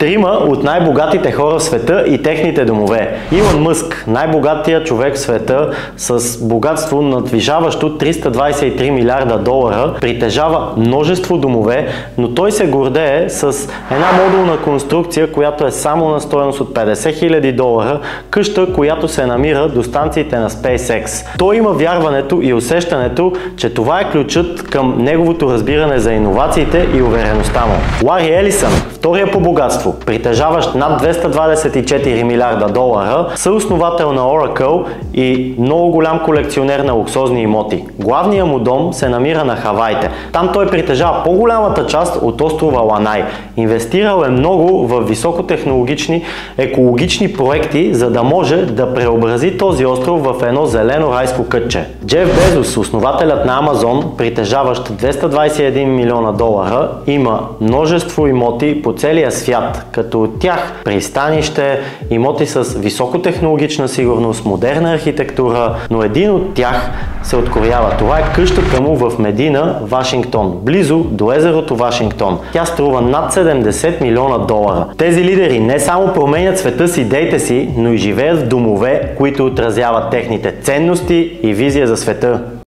Трима от най-богатите хора в света и техните домове. Илон Мъск, най-богатият човек в света с богатство надвижаващо 323 милиарда долара, притежава множество домове, но той се гордее с една модулна конструкция, която е само на стойност от 50 000 долара, къща, която се намира до станциите на SpaceX. Той има вярването и усещането, че това е ключът към неговото разбиране за иновациите и увереността му. Лари Елисън, втория по богатство, притежаващ над 224 милиарда долара, съосновател на Oracle и много голям колекционер на луксозни имоти. Главният му дом се намира на Хавайте. Там той притежава по-голямата част от острова Ланай. Инвестирал е много в високотехнологични екологични проекти, за да може да преобрази този остров в едно зелено райско кътче. Джеф Безос, основателят на Амазон, притежаващ 221 милиона долара, има множество имоти по целия свят, като от тях пристанище, имоти с високотехнологична сигурност, модерна архитектура, но един от тях се откроява. Това е къщата му в Медина, Вашингтон, близо до езерото Вашингтон. Тя струва над 70 милиона долара. Тези лидери не само променят света с идеите си, но и живеят в домове, които отразяват техните ценности и визия за света.